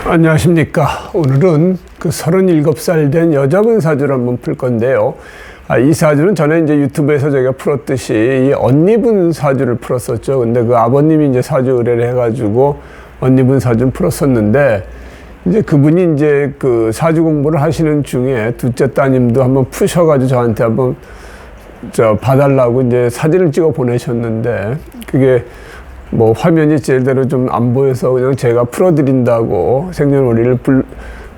안녕하십니까. 오늘은 그 37살 된 여자분 사주를 한번 풀 건데요. 이 사주는 전에 이제 유튜브에서 제가 풀었듯이 이 언니분 사주를 풀었었죠. 근데 그 아버님이 이제 사주 의뢰를 해가지고 언니분 사주를 풀었었는데, 이제 그분이 이제 그 사주 공부를 하시는 중에 둘째 따님도 한번 푸셔가지고 저한테 한번 봐달라고 이제 사진을 찍어 보내셨는데, 그게 뭐 화면이 제대로 좀 안 보여서 그냥 제가 풀어드린다고 생년월일을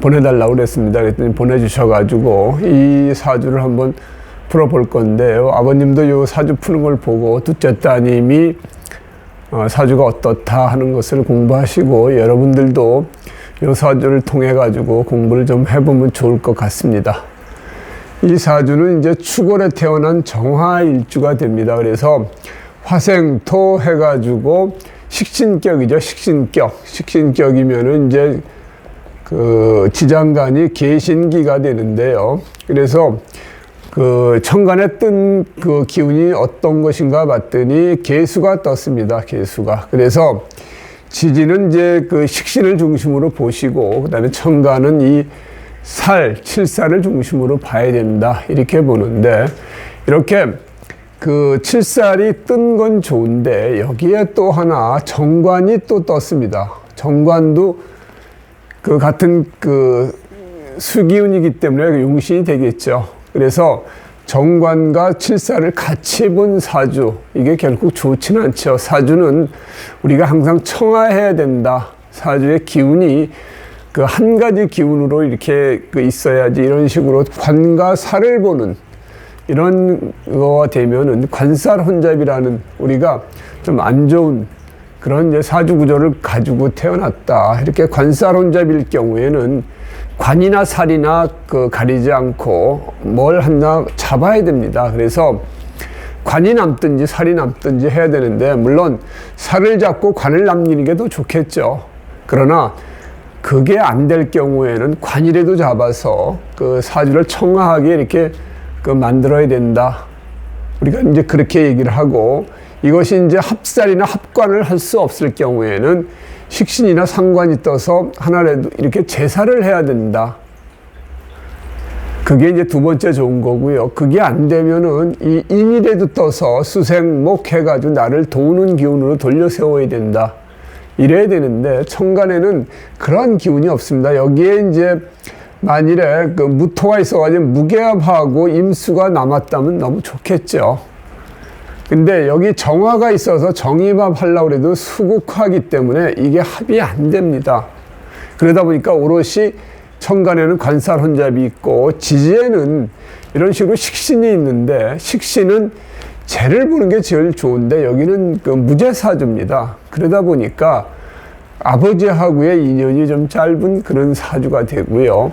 보내달라고 그랬습니다. 그랬더니 보내주셔가지고 이 사주를 한번 풀어볼 건데요. 아버님도 이 사주 푸는 걸 보고 둘째 따님이 사주가 어떻다 하는 것을 공부하시고, 여러분들도 이 사주를 통해 가지고 공부를 좀 해보면 좋을 것 같습니다. 이 사주는 이제 축월에 태어난 정화일주가 됩니다. 그래서 화생토 해가지고 식신격이죠. 식신격이면은 이제 그 지장간이 계신기가 되는데요. 그래서 그 천간에 뜬 그 기운이 어떤 것인가 봤더니 계수가 떴습니다. 계수가. 그래서 지지는 이제 그 식신을 중심으로 보시고, 그 다음에 천간은 이 칠살을 중심으로 봐야 된다. 이렇게 보는데, 이렇게 그 칠살이 뜬 건 좋은데 여기에 또 하나 정관이 또 떴습니다. 정관도 그 같은 그 수기운이기 때문에 용신이 되겠죠. 그래서 정관과 칠살을 같이 본 사주, 이게 결국 좋지는 않죠. 사주는 우리가 항상 청하해야 된다. 사주의 기운이 그 한 가지 기운으로 이렇게 있어야지, 이런 식으로 관과 살을 보는 이런 거가 되면은 관살혼잡이라는, 우리가 좀 안 좋은 그런 이제 사주 구조를 가지고 태어났다. 이렇게 관살혼잡일 경우에는 관이나 살이나 그 가리지 않고 뭘 하나 잡아야 됩니다. 그래서 관이 남든지 살이 남든지 해야 되는데, 물론 살을 잡고 관을 남기는 게 더 좋겠죠. 그러나 그게 안 될 경우에는 관이라도 잡아서 그 사주를 청하하게 이렇게 만들어야 된다. 우리가 이제 그렇게 얘기를 하고, 이것이 이제 합살이나 합관을 할 수 없을 경우에는 식신이나 상관이 떠서 하나라도 이렇게 제사를 해야 된다. 그게 이제 두 번째 좋은 거고요. 그게 안 되면은 이 인이라도 떠서 수생목 해가지고 나를 도우는 기운으로 돌려 세워야 된다. 이래야 되는데 천간에는 그런 기운이 없습니다. 여기에 이제 만일에 그 무토가 있어가지고 무게합하고 임수가 남았다면 너무 좋겠죠. 근데 여기 정화가 있어서 정임합 하려고 해도 수국화이기 때문에 이게 합이 안 됩니다. 그러다 보니까 오롯이 천간에는 관살혼잡이 있고, 지지에는 이런 식으로 식신이 있는데, 식신은 재를 보는 게 제일 좋은데 여기는 그 무재사주입니다. 그러다 보니까 아버지하고의 인연이 좀 짧은 그런 사주가 되고요.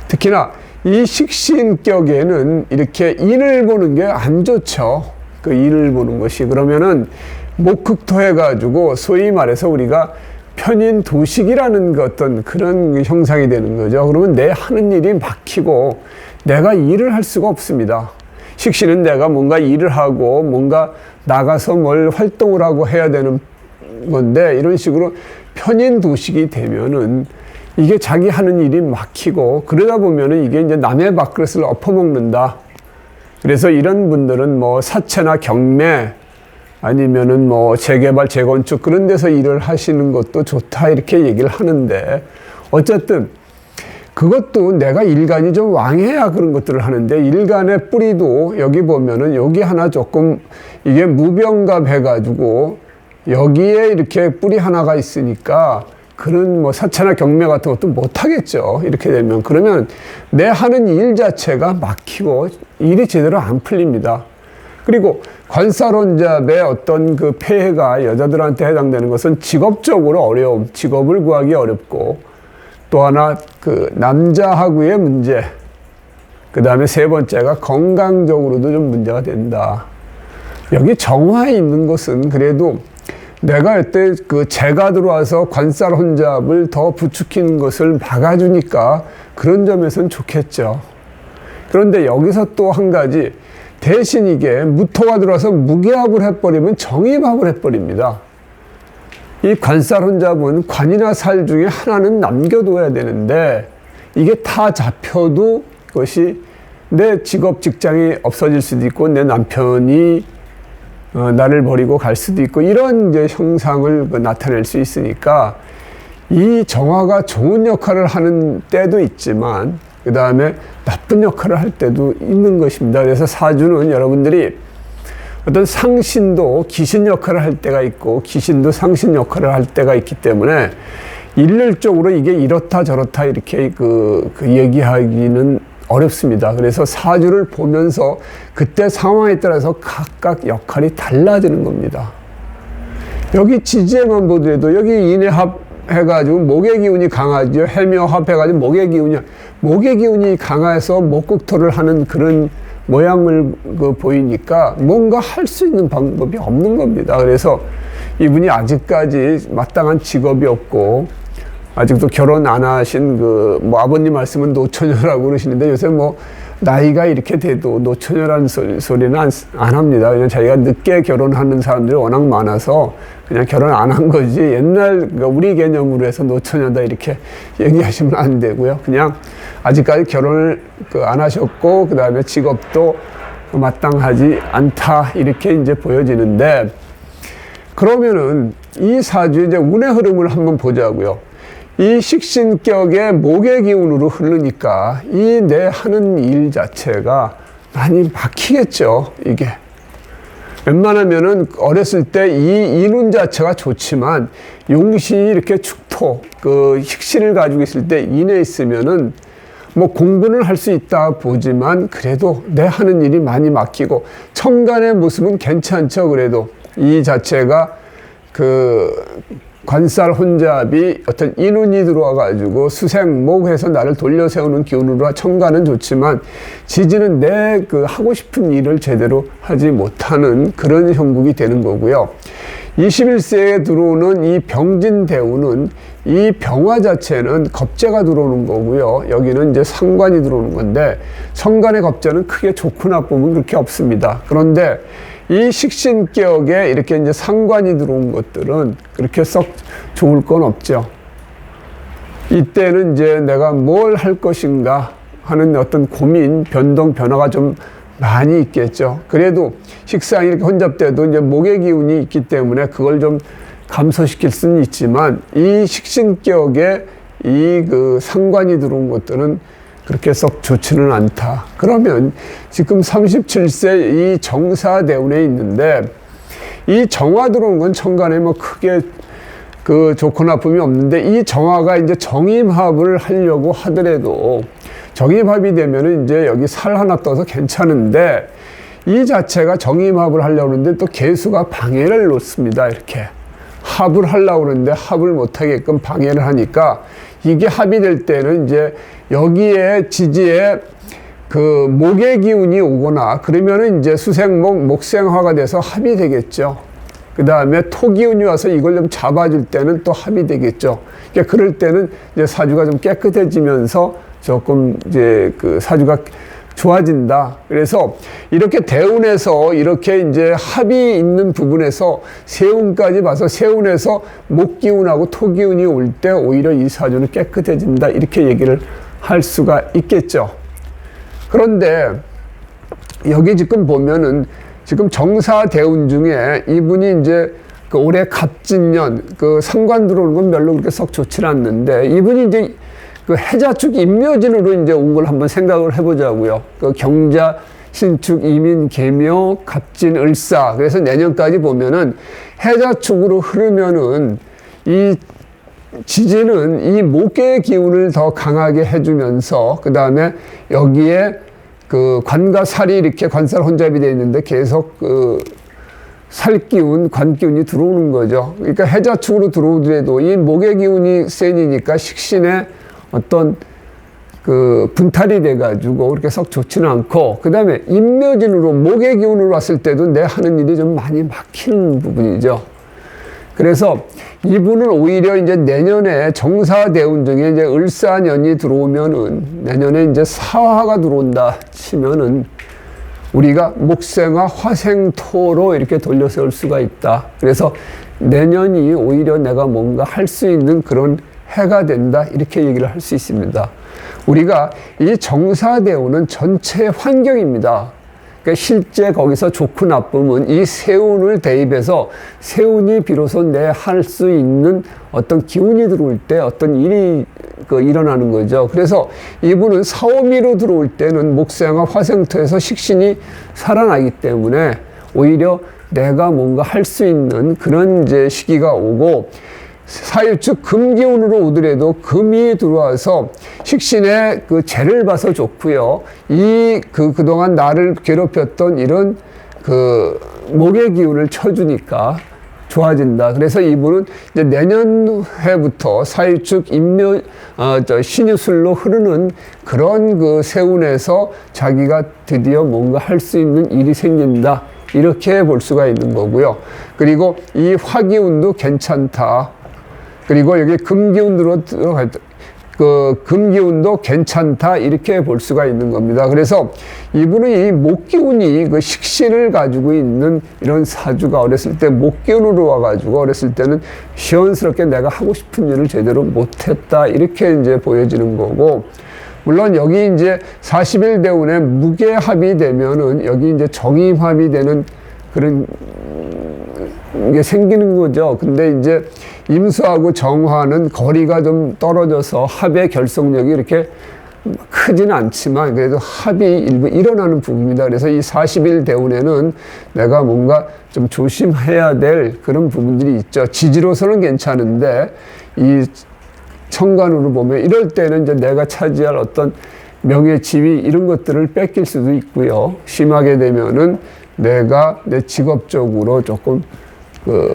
특히나 이 식신격에는 이렇게 인을 보는 게 안 좋죠. 그 인을 보는 것이. 그러면은 목극토 해가지고 소위 말해서 우리가 편인도식이라는 어떤 그런 형상이 되는 거죠. 그러면 내 하는 일이 막히고 내가 일을 할 수가 없습니다. 식신은 내가 뭔가 일을 하고 뭔가 나가서 뭘 활동을 하고 해야 되는 건데, 이런 식으로 편인도식이 되면은 이게 자기 하는 일이 막히고, 그러다 보면은 이게 이제 남의 밥그릇을 엎어먹는다. 그래서 이런 분들은 뭐 사채나 경매 아니면은 뭐 재개발, 재건축 그런 데서 일을 하시는 것도 좋다, 이렇게 얘기를 하는데, 어쨌든 그것도 내가 일간이 좀 왕해야 그런 것들을 하는데, 일간의 뿌리도 여기 보면은 여기 하나 조금 이게 무병갑 해가지고 여기에 이렇게 뿌리 하나가 있으니까 그런 뭐 사채나 경매 같은 것도 못 하겠죠. 이렇게 되면. 그러면 내 하는 일 자체가 막히고 일이 제대로 안 풀립니다. 그리고 관살혼잡의 어떤 그 폐해가 여자들한테 해당되는 것은 직업적으로 어려움, 직업을 구하기 어렵고, 또 하나 그 남자하고의 문제, 그 다음에 세 번째가 건강적으로도 좀 문제가 된다. 여기 정화에 있는 것은 그래도 내가 이때 그 재가 들어와서 관살혼잡을 더 부추기는 것을 막아주니까 그런 점에서는 좋겠죠. 그런데 여기서 또 한 가지, 대신 이게 무토가 들어와서 무게합을 해버리면 정임합을 해버립니다. 이 관살 혼잡은 관이나 살 중에 하나는 남겨둬야 되는데 이게 다 잡혀도 그것이 내 직업 직장이 없어질 수도 있고 내 남편이 나를 버리고 갈 수도 있고 이런 이제 형상을 나타낼 수 있으니까 이 정화가 좋은 역할을 하는 때도 있지만 그 다음에 나쁜 역할을 할 때도 있는 것입니다. 그래서 사주는 여러분들이 어떤 상신도 귀신 역할을 할 때가 있고 귀신도 상신 역할을 할 때가 있기 때문에 일률적으로 이게 이렇다 저렇다 이렇게 얘기하기는 어렵습니다. 그래서 사주를 보면서 그때 상황에 따라서 각각 역할이 달라지는 겁니다. 여기 지지에만 보더라도 여기 인해합 해가지고 목의 기운이 강하죠. 해묘합 해가지고 목의 기운이 강해서 목국토를 하는 그런 모양을 보이니까 뭔가 할 수 있는 방법이 없는 겁니다. 그래서 이분이 아직까지 마땅한 직업이 없고 아직도 결혼 안 하신 아버님 말씀은 노처녀라고 그러시는데 요새 나이가 이렇게 돼도 노처녀라는 소리는 안 합니다. 그냥 자기가 늦게 결혼하는 사람들이 워낙 많아서 그냥 결혼 안 한 거지 옛날 우리 개념으로 해서 노처녀다 이렇게 얘기하시면 안 되고요. 그냥 아직까지 결혼을 안 하셨고 그 다음에 직업도 마땅하지 않다 이렇게 이제 보여지는데 그러면은 이 사주의 이제 운의 흐름을 한번 보자고요. 이 식신격의 목의 기운으로 흐르니까 이 내 하는 일 자체가 많이 막히겠죠. 이게 웬만하면은 어렸을 때 이 인운 자체가 좋지만 용신이 이렇게 축토 식신을 가지고 있을 때 인에 있으면은 공부는 할 수 있다 보지만 그래도 내 하는 일이 많이 막히고 천간의 모습은 괜찮죠. 그래도 이 자체가 관살 혼잡이 어떤 인운이 들어와 가지고 수생목해서 나를 돌려 세우는 기운으로 천간은 좋지만 지지는 내 하고 싶은 일을 제대로 하지 못하는 그런 형국이 되는 거고요. 21세에 들어오는 이 병진대운은 이 병화 자체는 겁재가 들어오는 거고요. 여기는 이제 상관이 들어오는 건데 천간의 겁재는 크게 좋고 나쁨은 그렇게 없습니다. 그런데 이 식신격에 이렇게 이제 상관이 들어온 것들은 그렇게 썩 좋을 건 없죠. 이때는 이제 내가 뭘 할 것인가 하는 어떤 고민, 변동, 변화가 좀 많이 있겠죠. 그래도 식상이 이렇게 혼잡돼도 이제 목의 기운이 있기 때문에 그걸 좀 감소시킬 수는 있지만 이 식신격에 이 상관이 들어온 것들은 그렇게 썩 좋지는 않다. 그러면 지금 37세 이 정사대운에 있는데 이 정화 들어온 건 천간에 크게 좋고 나쁨이 없는데 이 정화가 이제 정임합을 하려고 하더라도 정임합이 되면은 이제 여기 살 하나 떠서 괜찮은데 이 자체가 정임합을 하려고 하는데 또 개수가 방해를 놓습니다. 이렇게 합을 하려고 하는데 합을 못하게끔 방해를 하니까 이게 합이 될 때는 이제 여기에 지지에 목의 기운이 오거나 그러면은 이제 수생목, 목생화가 돼서 합이 되겠죠. 그 다음에 토 기운이 와서 이걸 좀 잡아줄 때는 또 합이 되겠죠. 그러니까 그럴 때는 이제 사주가 좀 깨끗해지면서 조금 이제 사주가 좋아진다. 그래서 이렇게 대운에서 이렇게 이제 합이 있는 부분에서 세운까지 봐서 세운에서 목기운하고 토기운이 올 때 오히려 이 사주는 깨끗해진다. 이렇게 얘기를 할 수가 있겠죠. 그런데 여기 지금 보면은 지금 정사 대운 중에 이분이 이제 올해 갑진년 상관 들어오는 건 별로 그렇게 썩 좋지 않는데 이분이 이제 해자축 임묘진으로 이제 온 걸 한번 생각을 해보자고요. 경자, 신축, 이민, 계묘, 갑진, 을사. 그래서 내년까지 보면은 해자축으로 흐르면은 이 지지는 이 목의 기운을 더 강하게 해주면서 그 다음에 여기에 관과 살이 이렇게 관살 혼잡이 되어 있는데 계속 살기운, 관기운이 들어오는 거죠. 그러니까 해자축으로 들어오더라도 이 목의 기운이 센이니까 식신에 어떤 분탈이 돼가지고 그렇게 썩 좋지는 않고 그 다음에 임묘진으로 목의 기운으로 왔을 때도 내 하는 일이 좀 많이 막히는 부분이죠. 그래서 이분은 오히려 이제 내년에 정사대운 중에 이제 을사년이 들어오면은 내년에 이제 사화가 들어온다 치면은 우리가 목생화 화생토로 이렇게 돌려세울 수가 있다. 그래서 내년이 오히려 내가 뭔가 할 수 있는 그런 해가 된다. 이렇게 얘기를 할 수 있습니다. 우리가 이 정사대운은 전체 환경입니다. 그러니까 실제 거기서 좋고 나쁨은 이 세운을 대입해서 세운이 비로소 내 할 수 있는 어떤 기운이 들어올 때 어떤 일이 일어나는 거죠. 그래서 이분은 사오미로 들어올 때는 목생화 화생토에서 식신이 살아나기 때문에 오히려 내가 뭔가 할 수 있는 그런 이제 시기가 오고, 사유축 금기운으로 오더라도 금이 들어와서 식신의 그 재를 봐서 좋고요. 그동안 나를 괴롭혔던 이런 그 목의 기운을 쳐주니까 좋아진다. 그래서 이분은 이제 내년 해부터 사유축 신유술로 흐르는 그런 그 세운에서 자기가 드디어 뭔가 할 수 있는 일이 생긴다. 이렇게 볼 수가 있는 거고요. 그리고 이 화기운도 괜찮다. 그리고 여기 금기운으로 들어갈 때, 금기운도 괜찮다. 이렇게 볼 수가 있는 겁니다. 그래서 이분은 이 목기운이 그 식신을 가지고 있는 이런 사주가 어렸을 때 목기운으로 와가지고 어렸을 때는 시원스럽게 내가 하고 싶은 일을 제대로 못했다. 이렇게 이제 보여지는 거고, 물론 여기 이제 40일 대운에 무게합이 되면은 여기 이제 정임합이 되는 그런 게 생기는 거죠. 근데 이제 임수하고 정화는 거리가 좀 떨어져서 합의 결속력이 이렇게 크지는 않지만 그래도 합이 일부 일어나는 부분입니다. 그래서 이 40일 대운에는 내가 뭔가 좀 조심해야 될 그런 부분들이 있죠. 지지로서는 괜찮은데 이 천간으로 보면 이럴 때는 이제 내가 차지할 어떤 명예, 지위 이런 것들을 뺏길 수도 있고요. 심하게 되면은 내가 내 직업적으로 조금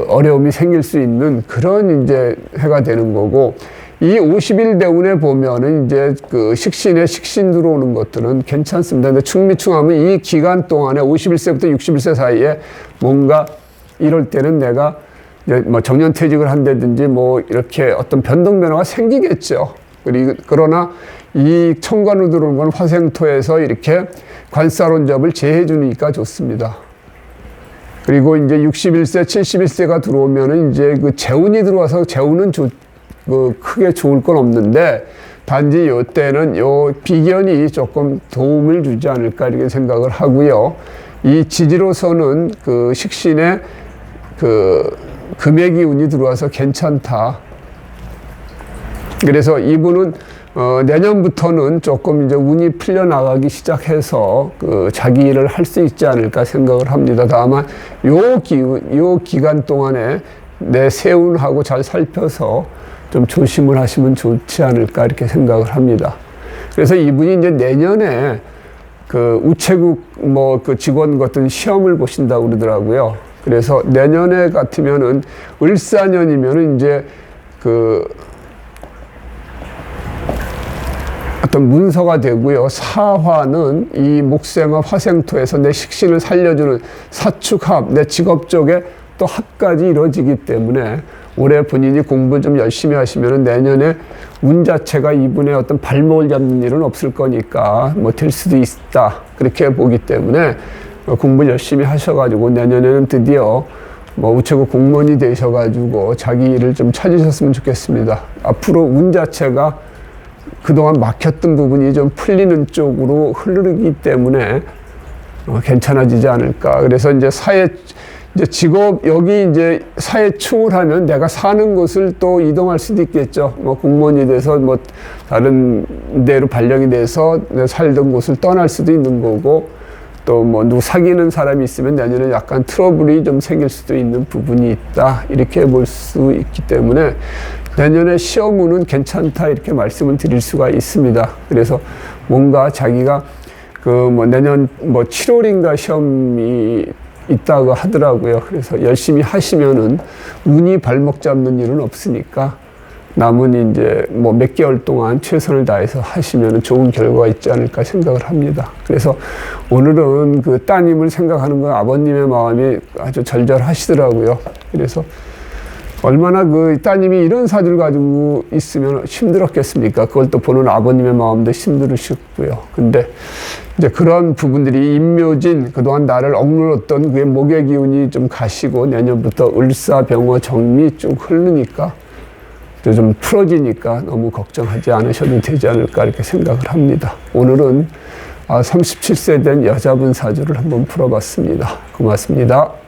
어려움이 생길 수 있는 그런 이제 해가 되는 거고, 이 50일 대운에 보면은 이제 그 식신에 식신 들어오는 것들은 괜찮습니다. 근데 충미충하면 이 기간 동안에 51세부터 61세 사이에 뭔가 이럴 때는 내가 이제 뭐 정년퇴직을 한다든지 뭐 이렇게 어떤 변동 변화가 생기겠죠. 그러나 이 천간으로 들어오는 건 화생토에서 이렇게 관사론접을 제해 주니까 좋습니다. 그리고 이제 61세, 71세가 들어오면은 이제 그 재운이 들어와서 재운은 크게 좋을 건 없는데, 단지 요 때는 요 비견이 조금 도움을 주지 않을까 이렇게 생각을 하고요. 이 지지로서는 그 식신에 금의 기운이 들어와서 괜찮다. 그래서 이분은 내년부터는 조금 이제 운이 풀려나가기 시작해서 자기 일을 할 수 있지 않을까 생각을 합니다. 다만 요 기간 동안에 내 세운하고 잘 살펴서 좀 조심을 하시면 좋지 않을까 이렇게 생각을 합니다. 그래서 이분이 이제 내년에 우체국 직원 같은 시험을 보신다고 그러더라고요. 그래서 내년에 같으면은 을사년이면은 이제 어떤 문서가 되고요. 사화는 이 목생화 화생토에서 내 식신을 살려주는 사축합, 내 직업 쪽에 또 합까지 이루어지기 때문에 올해 본인이 공부 좀 열심히 하시면은 내년에 운 자체가 이분의 어떤 발목을 잡는 일은 없을 거니까 될 수도 있다. 그렇게 보기 때문에 공부 열심히 하셔가지고 내년에는 드디어 우체국 공무원이 되셔가지고 자기 일을 좀 찾으셨으면 좋겠습니다. 앞으로 운 자체가 그동안 막혔던 부분이 좀 풀리는 쪽으로 흐르기 때문에 괜찮아지지 않을까. 그래서 이제 직업, 여기 이제 사회충을 하면 내가 사는 곳을 또 이동할 수도 있겠죠. 공무원이 돼서 다른 데로 발령이 돼서 살던 곳을 떠날 수도 있는 거고, 또 누구 사귀는 사람이 있으면 내년에 약간 트러블이 좀 생길 수도 있는 부분이 있다. 이렇게 볼 수 있기 때문에 내년에 시험운은 괜찮다. 이렇게 말씀을 드릴 수가 있습니다. 그래서 뭔가 자기가 내년 7월인가 시험이 있다고 하더라고요. 그래서 열심히 하시면은 운이 발목 잡는 일은 없으니까 남은 이제 몇 개월 동안 최선을 다해서 하시면은 좋은 결과가 있지 않을까 생각을 합니다. 그래서 오늘은 따님을 생각하는 건 아버님의 마음이 아주 절절하시더라고요. 그래서 얼마나 그 따님이 이런 사주를 가지고 있으면 힘들었겠습니까? 그걸 또 보는 아버님의 마음도 힘들으셨고요. 근데 이제 그런 부분들이 임묘진, 그동안 나를 억눌렀던 그의 목의 기운이 좀 가시고 내년부터 을사, 병화, 정미 쭉 흐르니까 좀 풀어지니까 너무 걱정하지 않으셔도 되지 않을까 이렇게 생각을 합니다. 오늘은 37세 된 여자분 사주를 한번 풀어봤습니다. 고맙습니다.